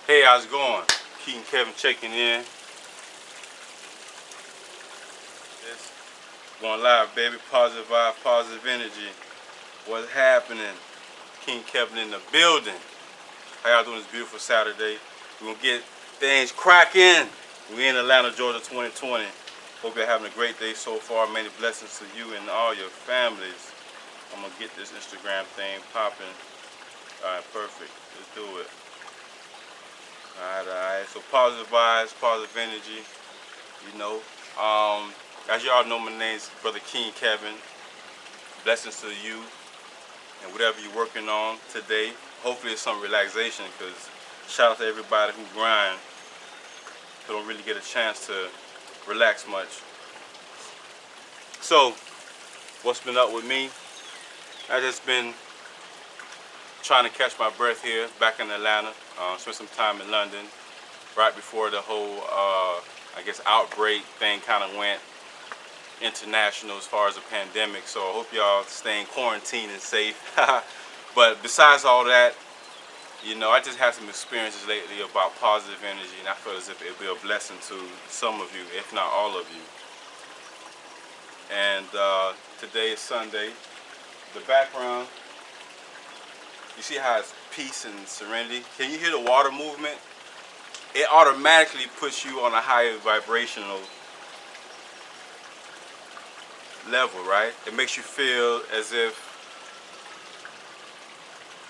Hey, how's it going? Keaton Kevin checking in. Just going live, baby. Positive vibe, positive energy. What's happening? King Kevin in the building. How y'all doing this beautiful Saturday? We're gonna get things cracking. We in Atlanta, Georgia 2020. Hope you're having a great day so far. Many blessings to you and all your families. I'm gonna get this Instagram thing popping. Alright, perfect. Let's do it. Alright. So positive vibes, positive energy. You know. As y'all know, my name's Brother King Kevin. Blessings to you and whatever you're working on today. Hopefully it's some relaxation, because shout out to everybody who grind, who don't really get a chance to relax much. So, what's been up with me? I just been trying to catch my breath here, back in Atlanta. Spent some time in London right before the whole, I guess, outbreak thing kind of went international as far as the pandemic. So I hope y'all staying quarantined and safe. But besides all that, you know, I just had some experiences lately about positive energy, and I feel as if it'd be a blessing to some of you, if not all of you. And today is Sunday. The background, you see how it's peace and serenity? Can you hear the water movement? It automatically puts you on a higher vibrational level, right? It makes you feel as if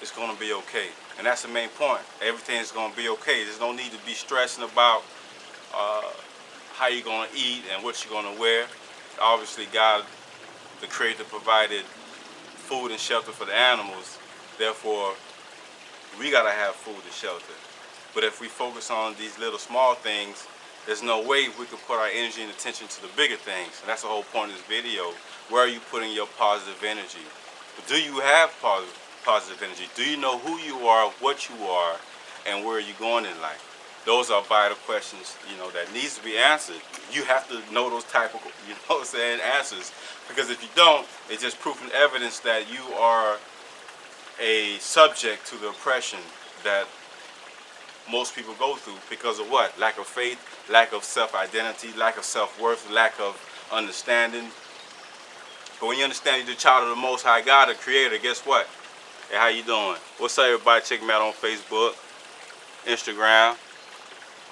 it's going to be okay. And that's the main point. Everything's going to be okay. There's no need to be stressing about how you're going to eat and what you're going to wear. Obviously, God, the Creator, provided food and shelter for the animals. Therefore, we got to have food and shelter. But if we focus on these little small things, there's no way we can put our energy and attention to the bigger things. And that's the whole point of this video. Where are you putting your positive energy? Do you have positive energy? Do you know who you are, what you are, and where are you going in life? Those are vital questions, you know, that needs to be answered. You have to know those type of, you know what I'm saying, answers. Because if you don't, it's just proof and evidence that you are a subject to the oppression that most people go through. Because of what? Lack of faith, lack of self-identity, lack of self-worth, lack of understanding. But when you understand you're the child of the Most High God, the Creator, guess what? Hey, how you doing? What's up, everybody? Check me out on Facebook, Instagram,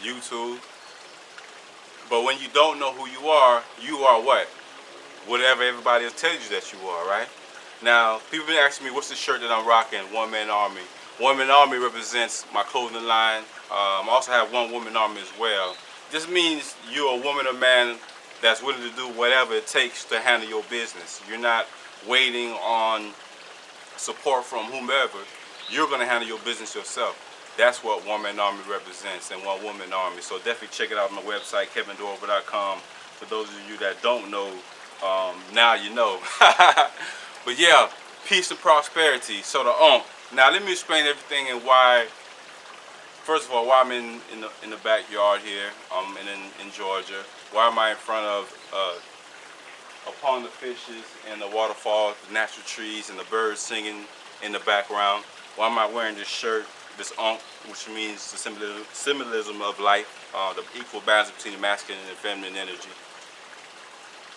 YouTube. But when you don't know who you are what? Whatever everybody else tells you that you are, right? Now, people been asking me, what's the shirt that I'm rocking? One Man Army. One Man Army represents my clothing line. I also have One Woman Army as well. This means you're a woman or man that's willing to do whatever it takes to handle your business. You're not waiting on support from whomever. You're going to handle your business yourself. That's what One Man Army represents, and One Woman Army. So definitely check it out on my website, KevinDorival.com. For those of you that don't know, now you know. But yeah, peace and prosperity. So the now let me explain everything and why. First of all, why I'm in the backyard here, in Georgia. Why am I in front of a pond of fishes and the waterfall, the natural trees, and the birds singing in the background? Why am I wearing this shirt, this which means the symbolism of life, the equal balance between the masculine and feminine energy?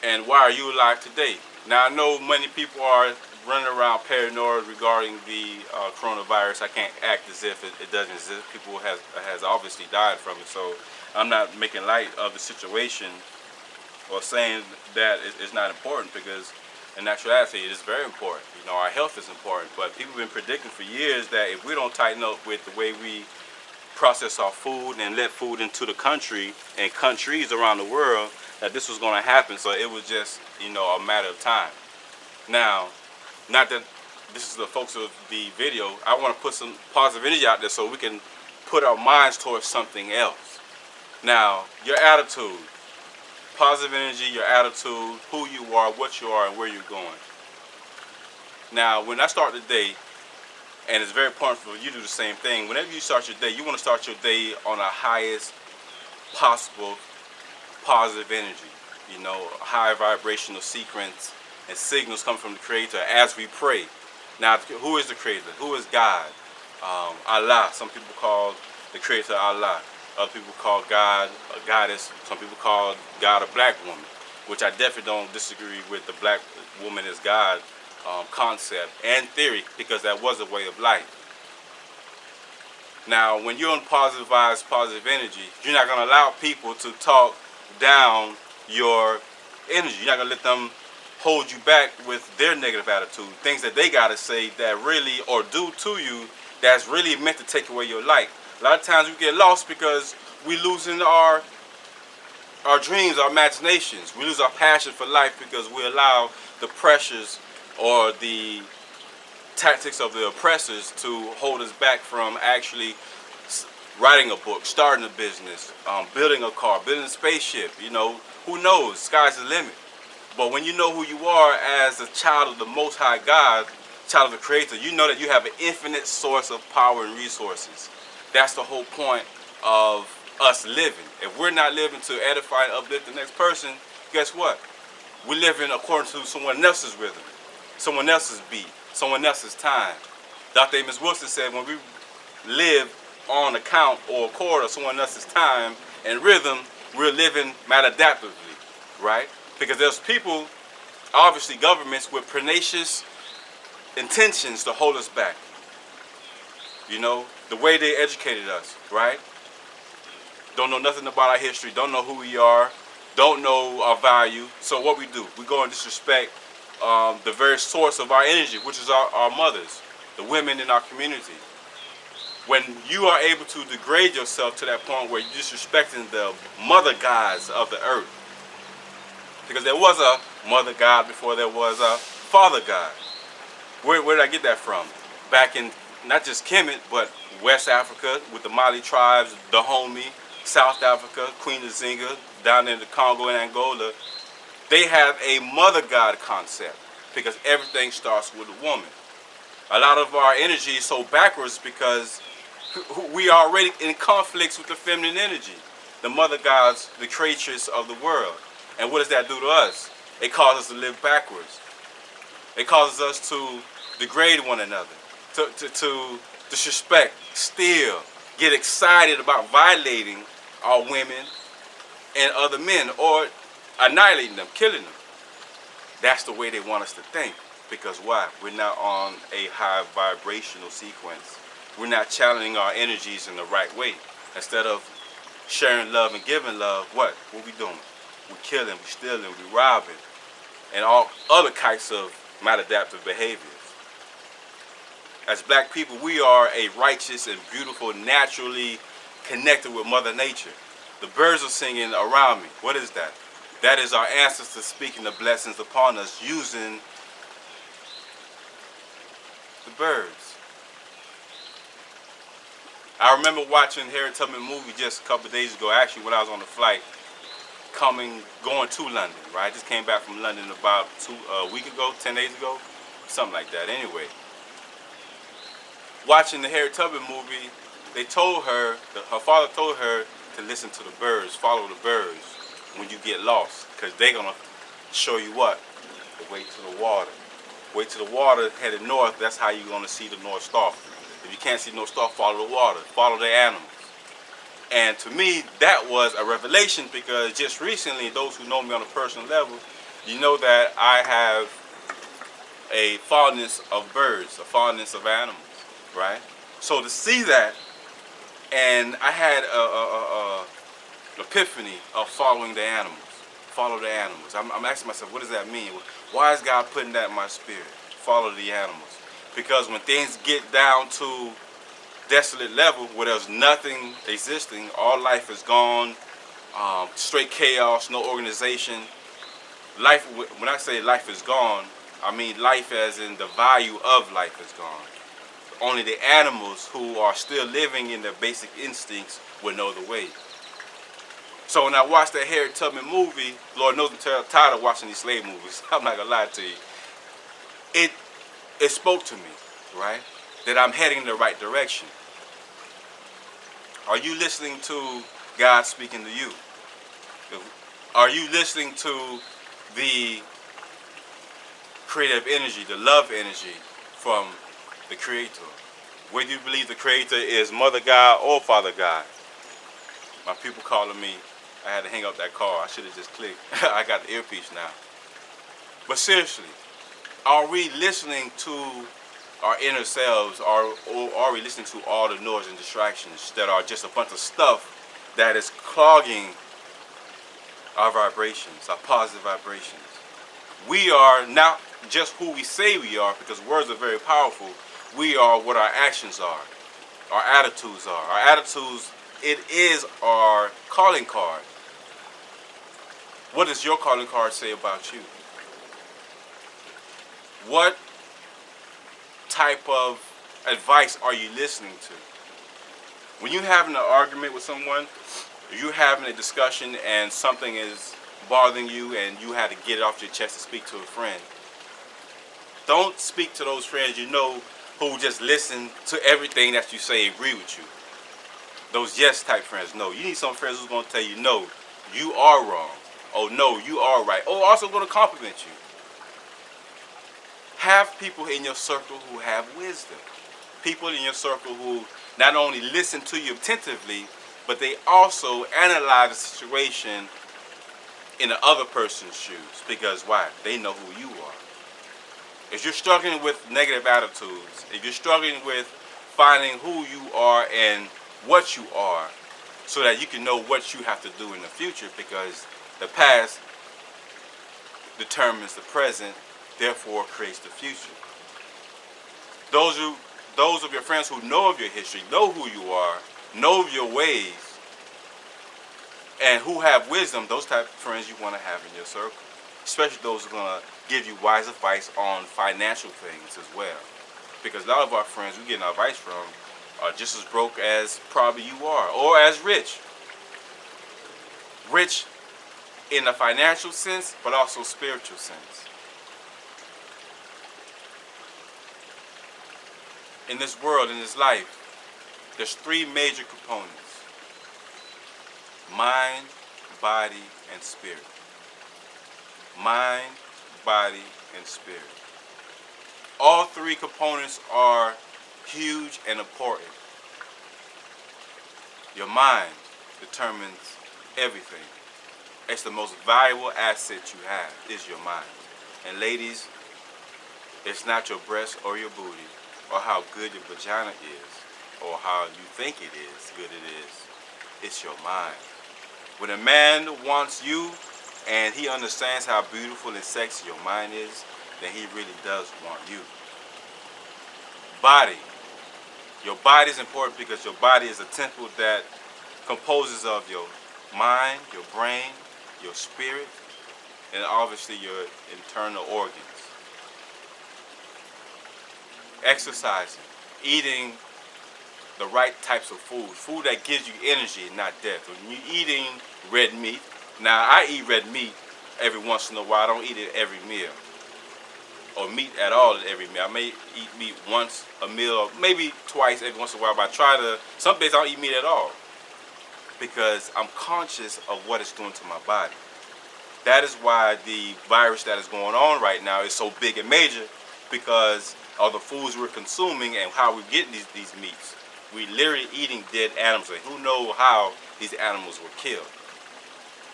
And why are you alive today? Now, I know many people are running around paranoid regarding the coronavirus. I can't act as if it doesn't exist. People has obviously died from it, so I'm not making light of the situation or saying that it's not important, because in actuality it is very important. You know, our health is important, but people have been predicting for years that if we don't tighten up with the way we process our food and let food into the country and countries around the world, that this was going to happen. So it was just, you know, a matter of time. Now, not that this is the focus of the video, I want to put some positive energy out there so we can put our minds towards something else. Now, your attitude, positive energy, your attitude, who you are, what you are, and where you're going. Now, when I start the day, and it's very important for you to do the same thing, whenever you start your day, you want to start your day on the highest possible positive energy. You know, high vibrational sequence and signals come from the Creator as we pray. Now, who is the Creator? Who is God? Allah. Some people call the Creator Allah. Other people call God a goddess. Some people call God a black woman, which I definitely don't disagree with the black woman as God concept and theory, because that was a way of life. Now, when you're on positive vibes, positive energy, you're not going to allow people to talk down your energy. You're not going to let them hold you back with their negative attitude, things that they got to say that really, or do to you, that's really meant to take away your life. A lot of times we get lost because we losing our dreams, our imaginations. We lose our passion for life because we allow the pressures or the tactics of the oppressors to hold us back from actually writing a book, starting a business, building a car, building a spaceship. You know, who knows? Sky's the limit. But when you know who you are as a child of the Most High God, child of the Creator, you know that you have an infinite source of power and resources. That's the whole point of us living. If we're not living to edify and uplift the next person, guess what? We're living according to someone else's rhythm, someone else's beat, someone else's time. Dr. Amos Wilson said when we live on account or accord of someone else's time and rhythm, we're living maladaptively, right? Because there's people, obviously governments, with pernicious intentions to hold us back. You know, the way they educated us, right? Don't know nothing about our history, don't know who we are, don't know our value. So what we do, we go and disrespect the very source of our energy, which is our mothers, the women in our community. When you are able to degrade yourself to that point where you're disrespecting the mother gods of the earth, because there was a mother god before there was a father god. Where did I get that from? Back in not just Kemet, but West Africa with the Mali tribes, Dahomey, South Africa, Queen Nzinga, down in the Congo and Angola. They have a mother god concept because everything starts with a woman. A lot of our energy is so backwards because we are already in conflicts with the feminine energy, the mother gods, the creatress of the world. And what does that do to us? It causes us to live backwards. It causes us to degrade one another, to disrespect, steal, get excited about violating our women and other men or annihilating them, killing them. That's the way they want us to think. Because why? We're not on a high vibrational sequence. We're not channeling our energies in the right way. Instead of sharing love and giving love, what we doing? We're killing, we're stealing, we're robbing, and all other types of maladaptive behaviors. As black people, we are a righteous and beautiful, naturally connected with Mother Nature. The birds are singing around me. What is that? That is our ancestors speaking the blessings upon us using the birds. I remember watching Harriet Tubman movie just a couple of days ago, actually when I was on the flight, going to London, right? I just came back from London about a week ago, 10 days ago, something like that. Anyway, watching the Harriet Tubman movie, they told her, her father told her to listen to the birds, follow the birds when you get lost, because they're going to show you what? The way to the water. Way to the water, headed north, that's how you're going to see the North Star. If you can't see the North Star, follow the water, follow the animals. And to me, that was a revelation because just recently, those who know me on a personal level, you know that I have a fondness of birds, a fondness of animals, right? So to see that, and I had a epiphany of following the animals. Follow the animals. I'm asking myself, what does that mean? Why is God putting that in my spirit? Follow the animals. Because when things get down to desolate level where there's nothing existing, all life is gone, straight chaos, no organization. Life, when I say life is gone, I mean life as in the value of life is gone. Only the animals who are still living in their basic instincts will know the way. So when I watched that Harriet Tubman movie, Lord knows I'm tired of watching these slave movies, I'm not gonna lie to you. It spoke to me, right? That I'm heading in the right direction. Are you listening to God speaking to you? Are you listening to the creative energy, the love energy from the Creator? Whether you believe the Creator is Mother God or Father God. My people calling me. I had to hang up that call. I should have just clicked. I got the earpiece now. But seriously, are we listening to our inner selves, or are we listening to all the noise and distractions that are just a bunch of stuff that is clogging our vibrations, our positive vibrations? We are not just who we say we are, because words are very powerful. We are what our actions are, our attitudes are. Our attitudes, it is our calling card. What does your calling card say about you? What type of advice are you listening to? When you're having an argument with someone, you're having a discussion and something is bothering you and you had to get it off your chest to speak to a friend, don't speak to those friends you know who just listen to everything that you say, agree with you. Those yes type friends. No, you need some friends who's going to tell you, no, you are wrong. Oh, no, you are right. Oh, also going to compliment you. Have people in your circle who have wisdom. People in your circle who not only listen to you attentively, but they also analyze the situation in the other person's shoes. Because why? They know who you are. If you're struggling with negative attitudes, if you're struggling with finding who you are and what you are, so that you can know what you have to do in the future, because the past determines the present, therefore creates the future. Those of your friends who know of your history, know who you are, know of your ways, and who have wisdom, those type of friends you want to have in your circle. Especially those who are going to give you wise advice on financial things as well. Because a lot of our friends we get advice from are just as broke as probably you are, or as rich. Rich in a financial sense, but also spiritual sense. In this world, in this life, there's three major components: mind, body, and spirit. Mind, body, and spirit. All three components are huge and important. Your mind determines everything. It's the most valuable asset you have, is your mind. And ladies, it's not your breast or your booty or how good your vagina is or how you think it is good it is. It's your mind. When a man wants you and he understands how beautiful and sexy your mind is, then he really does want you. Body. Your body is important because your body is a temple that composes of your mind, your brain, your spirit, and obviously your internal organs. Exercising, eating the right types of food that gives you energy, not death. When you're eating red meat, now I eat red meat every once in a while. I don't eat it every meal, or meat at all at every meal. I may eat meat once a meal, or maybe twice every once in a while, but some days I don't eat meat at all, because I'm conscious of what it's doing to my body. That is why the virus that is going on right now is so big and major, because of the foods we're consuming and how we're getting these meats. We're literally eating dead animals, and who knows how these animals were killed.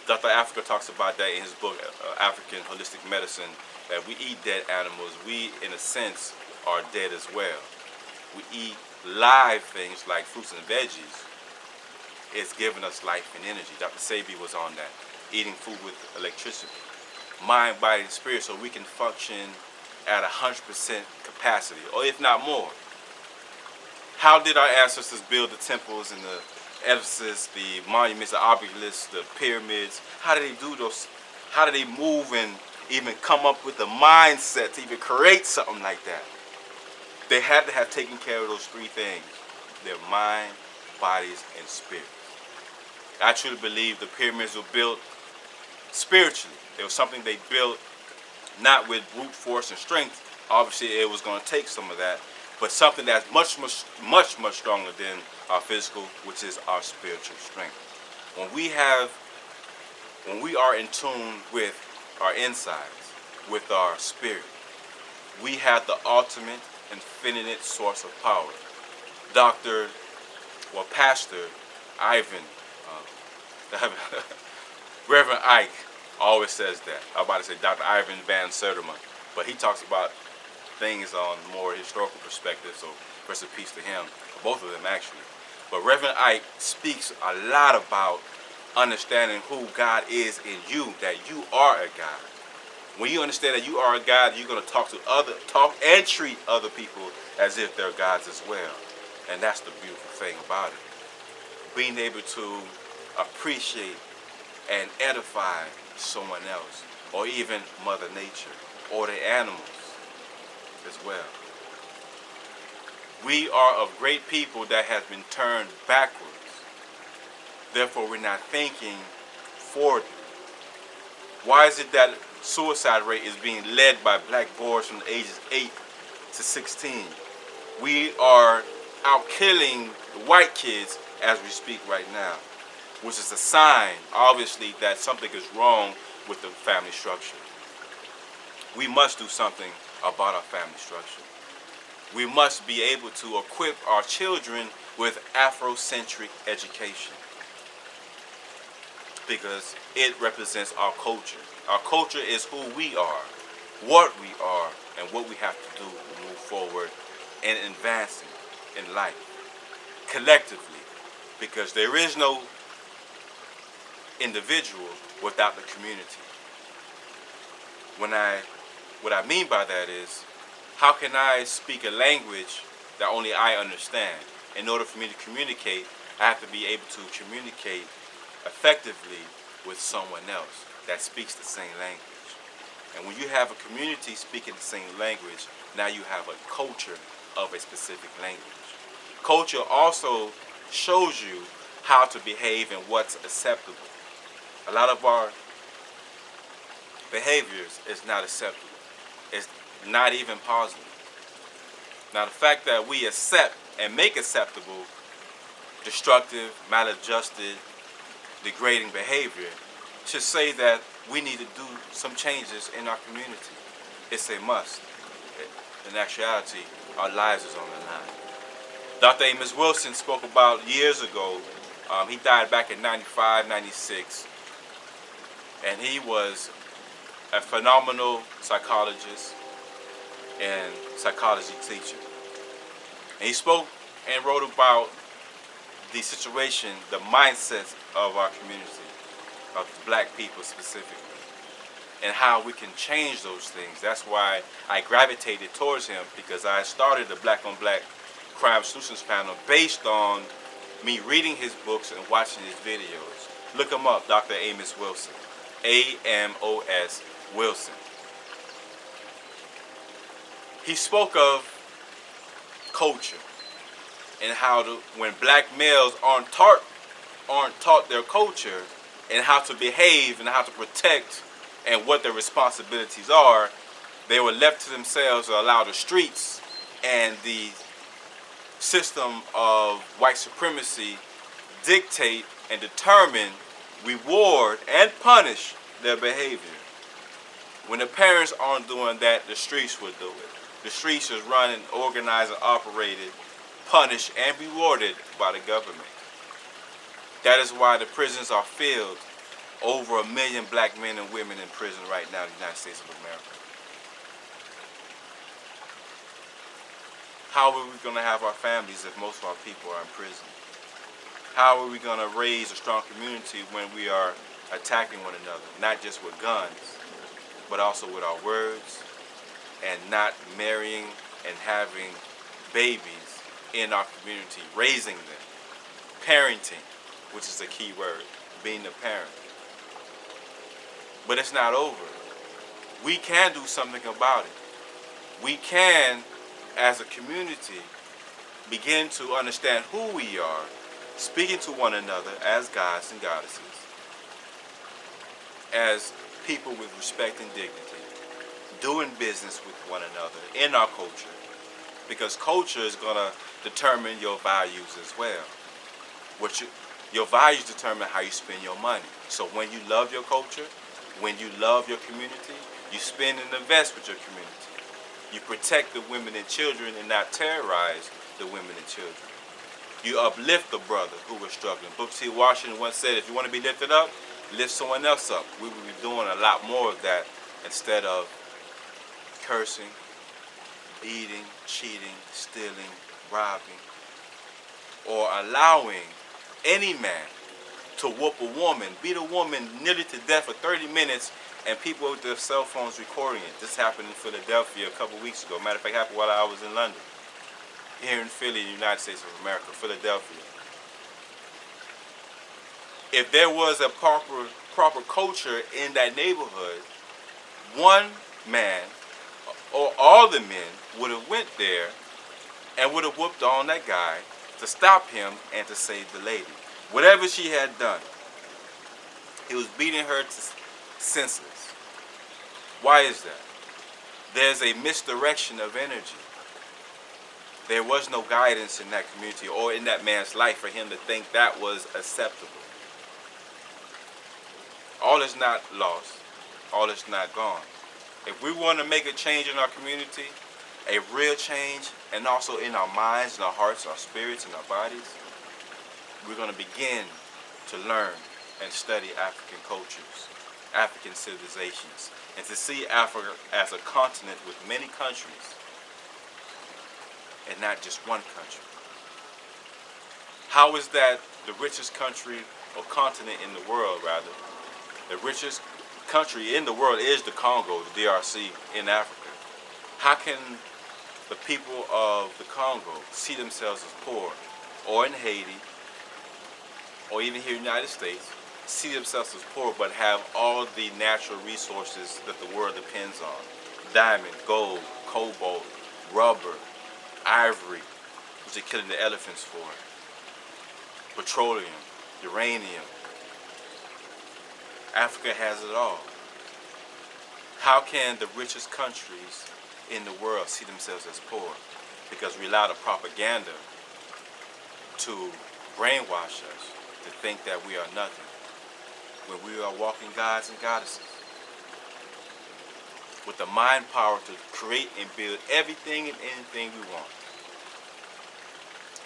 Dr. Africa talks about that in his book, African Holistic Medicine, that we eat dead animals. We, in a sense, are dead as well. We eat live things like fruits and veggies. It's giving us life and energy. Dr. Sebi was on that, eating food with electricity. Mind, body, and spirit, so we can function at 100% capacity, or if not more. How did our ancestors build the temples and the edifices, the monuments, the obelisks, the pyramids? How did they do those? How did they move and even come up with the mindset to even create something like that? They had to have taken care of those three things: their mind, bodies, and spirit. I truly believe the pyramids were built spiritually. It was something they built not with brute force and strength. Obviously, it was going to take some of that, but something that's much stronger than our physical, which is our spiritual strength. When we are in tune with our insides, with our spirit, we have the ultimate, infinite source of power. Dr. well, Pastor Ivan, Reverend Ike always says that. I'm about to say Dr. Ivan Van Sertima, but he talks about things on more historical perspective, so rest in peace to him, both of them actually. But Reverend Ike speaks a lot about understanding who God is in you, that you are a God. When you understand that you are a God, you're going to talk and treat other people as if they're gods as well. And that's the beautiful thing about it. Being able to appreciate and edify someone else, or even Mother Nature, or the animals as well. We are of great people that has been turned backwards. Therefore, we're not thinking forward. Why is it that suicide rate is being led by black boys from the ages 8 to 16? We are out killing white kids as we speak right now, which is a sign, obviously, that something is wrong with the family structure. We must do something about our family structure. We must be able to equip our children with Afrocentric education, because it represents our culture. Our culture is who we are, what we are, and what we have to do to move forward and advancing in life collectively, because there is no individual without the community. What I mean by that is, how can I speak a language that only I understand? In order for me to communicate, I have to be able to communicate effectively with someone else that speaks the same language. And when you have a community speaking the same language, now you have a culture of a specific language. Culture also shows you how to behave and what's acceptable. A lot of our behaviors is not acceptable. It's not even positive. Now, the fact that we accept and make acceptable destructive, maladjusted, degrading behavior should say that we need to do some changes in our community. It's a must. In actuality, our lives is on the line. Dr. Amos Wilson spoke about years ago. He died back in 95, 96. And he was a phenomenal psychologist and psychology teacher. And he spoke and wrote about the situation, the mindset of our community, of black people specifically, and how we can change those things. That's why I gravitated towards him, because I started the Black on Black Crime Solutions panel based on me reading his books and watching his videos. Look him up, Dr. Amos Wilson. A-M-O-S Wilson. He spoke of culture and how when black males aren't taught their culture and how to behave and how to protect and what their responsibilities are, they were left to themselves or allow the streets and the system of white supremacy dictate and determine, reward, and punish their behavior. When the parents aren't doing that, the streets will do it. The streets is run, organized, and operated, punished, and rewarded by the government. That is why the prisons are filled. Over 1 million black men and women in prison right now in the United States of America. How are we going to have our families if most of our people are in prison? How are we going to raise a strong community when we are attacking one another, not just with guns, but also with our words, and not marrying and having babies in our community, raising them, parenting, which is a key word, being a parent. But it's not over. We can do something about it. We can, as a community, begin to understand who we are, speaking to one another as gods and goddesses, as people with respect and dignity, doing business with one another in our culture, because culture is going to determine your values as well. Your values determine how you spend your money. So when you love your culture, when you love your community, you spend and invest with your community. You protect the women and children and not terrorize the women and children. You uplift the brother who was struggling. Booker T. Washington once said, if you want to be lifted up, lift someone else up. We would be doing a lot more of that instead of cursing, beating, cheating, stealing, robbing, or allowing any man to whoop a woman, beat a woman nearly to death for 30 minutes, and people with their cell phones recording it. This happened in Philadelphia a couple weeks ago. Matter of fact, it happened while I was in London. Here in Philly, the United States of America, Philadelphia. If there was a proper culture in that neighborhood, one man or all the men would have went there and would have whooped on that guy to stop him and to save the lady. Whatever she had done, he was beating her to senseless. Why is that? There's a misdirection of energy. There was no guidance in that community or in that man's life for him to think that was acceptable. All is not lost. All is not gone. If we want to make a change in our community, a real change, and also in our minds, in our hearts, our spirits, and our bodies, we're going to begin to learn and study African cultures, African civilizations, and to see Africa as a continent with many countries and not just one country. How is that the richest country or continent in the world, rather? The richest country in the world is the Congo, the DRC in Africa. How can the people of the Congo see themselves as poor, or in Haiti, or even here in the United States, see themselves as poor but have all the natural resources that the world depends on? Diamond, gold, cobalt, rubber, ivory, which they're killing the elephants for, petroleum, uranium. Africa has it all. How can the richest countries in the world see themselves as poor? Because we allow the propaganda to brainwash us to think that we are nothing, when we are walking gods and goddesses with the mind power to create and build everything and anything we want.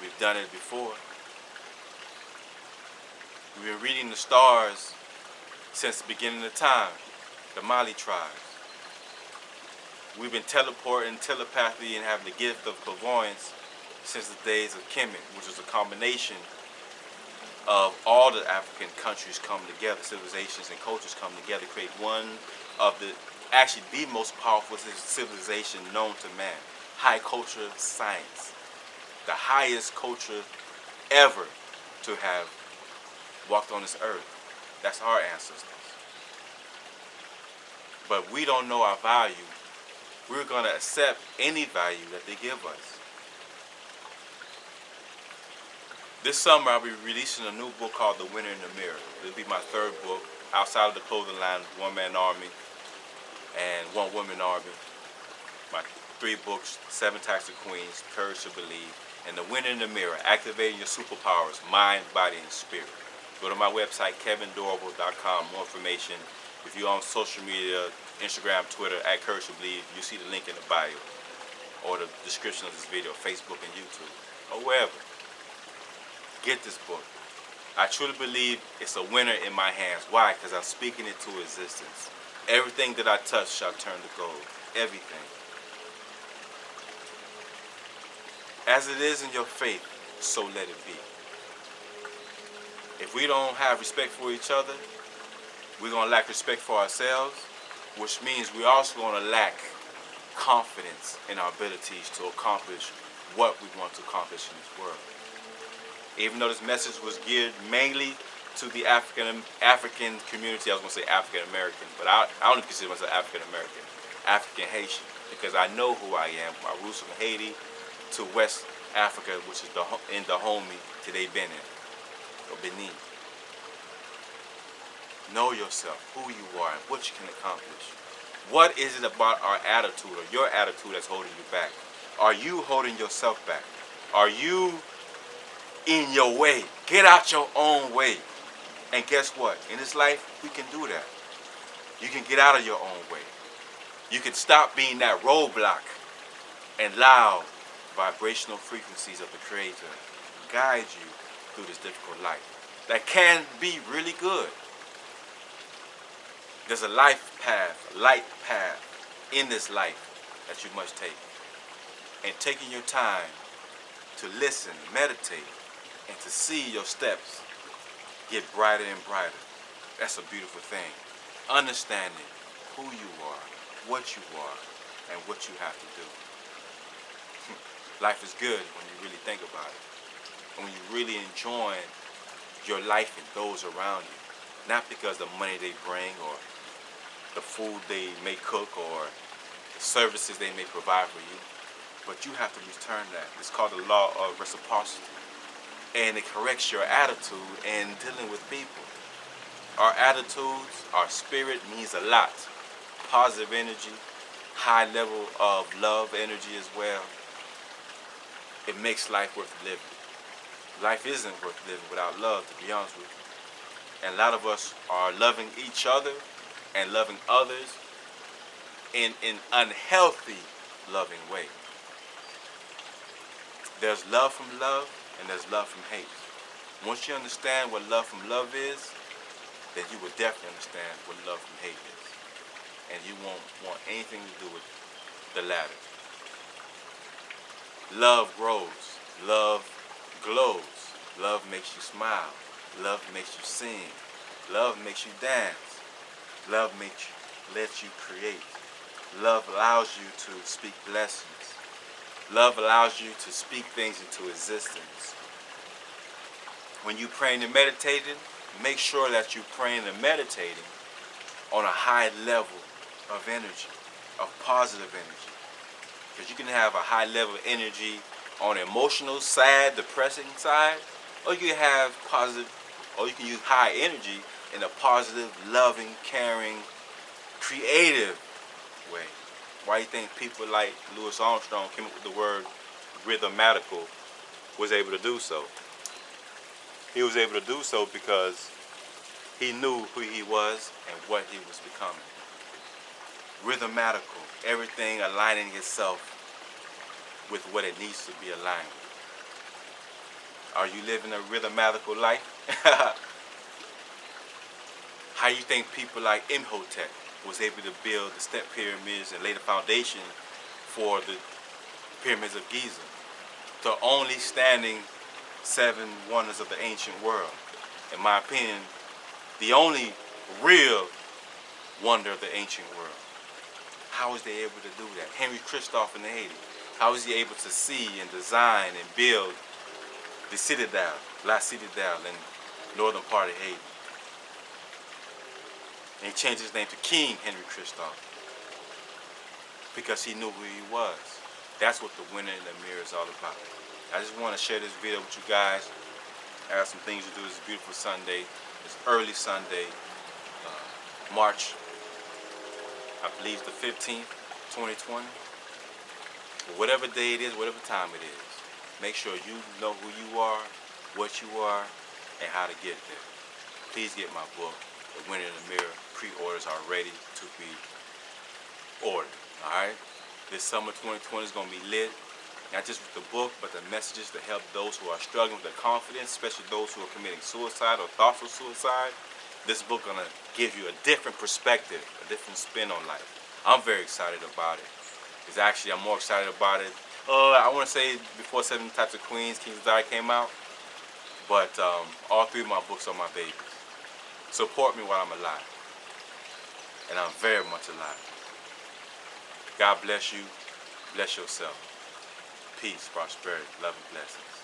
We've done it before. We've been reading the stars since the beginning of time, the Mali tribes. We've been teleporting, telepathy, and having the gift of clairvoyance since the days of Kemet, which was a combination of all the African countries come together, civilizations and cultures come together, create one of the, actually the most powerful civilization known to man. High culture science. The highest culture ever to have walked on this earth. That's our ancestors. But we don't know our value. We're going to accept any value that they give us. This summer I'll be releasing a new book called The Winner in the Mirror. It'll be my third book, outside of the clothing line, One Man Army and One Woman Army. My 3 books, 7 Types of Queens, Courage to Believe, and The Winner in the Mirror, Activating Your Superpowers, Mind, Body, and Spirit. Go to my website, KevinDorival.com, more information. If you're on social media, Instagram, Twitter, at Courage to Believe, you see the link in the bio or the description of this video, Facebook and YouTube, or wherever. Get this book. I truly believe it's a winner in my hands. Why? Because I'm speaking it to existence. Everything that I touch shall turn to gold. Everything. As it is in your faith, so let it be. If we don't have respect for each other, we're going to lack respect for ourselves, which means we're also going to lack confidence in our abilities to accomplish what we want to accomplish in this world. Even though this message was geared mainly to the African community, I was going to say African American, but I don't even consider myself African American, African Haitian, because I know who I am. My roots from Haiti to West Africa, which is in Dahomey, today Benin, or Benin. Know yourself, who you are, and what you can accomplish. What is it about our attitude or your attitude that's holding you back? Are you holding yourself back? Are you in your way? Get out your own way. And guess what? In this life, we can do that. You can get out of your own way. You can stop being that roadblock and allow vibrational frequencies of the Creator guide you through this difficult life that can be really good. There's a life path, a light path in this life that you must take. And taking your time to listen, meditate, and to see your steps get brighter and brighter. That's a beautiful thing. Understanding who you are, what you are, and what you have to do. Life is good when you really think about it. And when you really enjoy your life and those around you. Not because the money they bring or the food they may cook or the services they may provide for you. But you have to return that. It's called the law of reciprocity. And it corrects your attitude in dealing with people. Our attitudes, our spirit means a lot. Positive energy, high level of love energy as well. It makes life worth living. Life isn't worth living without love, to be honest with you. And a lot of us are loving each other and loving others in an unhealthy, loving way. There's love from love and there's love from hate. Once you understand what love from love is, then you will definitely understand what love from hate is. And you won't want anything to do with the latter. Love grows. Love glows. Love makes you smile. Love makes you sing. Love makes you dance. Love lets you create. Love allows you to speak blessings. Love allows you to speak things into existence. When you praying and meditating, make sure that you praying and meditating on a high level of energy, of positive energy. Because you can have a high level of energy on the emotional, sad, depressing side, or you can have positive, or you can use high energy in a positive, loving, caring, creative way. Why do you think people like Louis Armstrong came up with the word rhythmatical was able to do so? He was able to do so because he knew who he was and what he was becoming. Rhythmatical, everything aligning itself with what it needs to be aligned with. Are you living a rhythmatical life? How you think people like Imhotep was able to build the step pyramids and lay the foundation for the pyramids of Giza? The only standing 7 wonders of the ancient world. In my opinion, the only real wonder of the ancient world. How was they able to do that? Henry Christophe in Haiti. How was he able to see and design and build the Citadel, La Citadel in northern part of Haiti? And he changed his name to King Henry Christophe because he knew who he was. That's what the winner in the mirror is all about. I just want to share this video with you guys. I got some things to do. It's a beautiful Sunday. It's early Sunday, March, I believe the 15th, 2020. Whatever day it is, whatever time it is, make sure you know who you are, what you are, and how to get there. Please get my book, The Winner in the Mirror. Pre-orders are ready to be ordered, all right? This summer 2020 is going to be lit, not just with the book, but the messages to help those who are struggling with their confidence, especially those who are committing suicide or thoughts of suicide. This book is going to give you a different perspective, a different spin on life. I'm very excited about it. It's actually, I'm more excited about it. I want to say before 7 Types of Queens, Kings of Desire came out, but all 3 of my books are my babies. Support me while I'm alive. And I'm very much alive. God bless you. Bless yourself. Peace, prosperity, love, and blessings.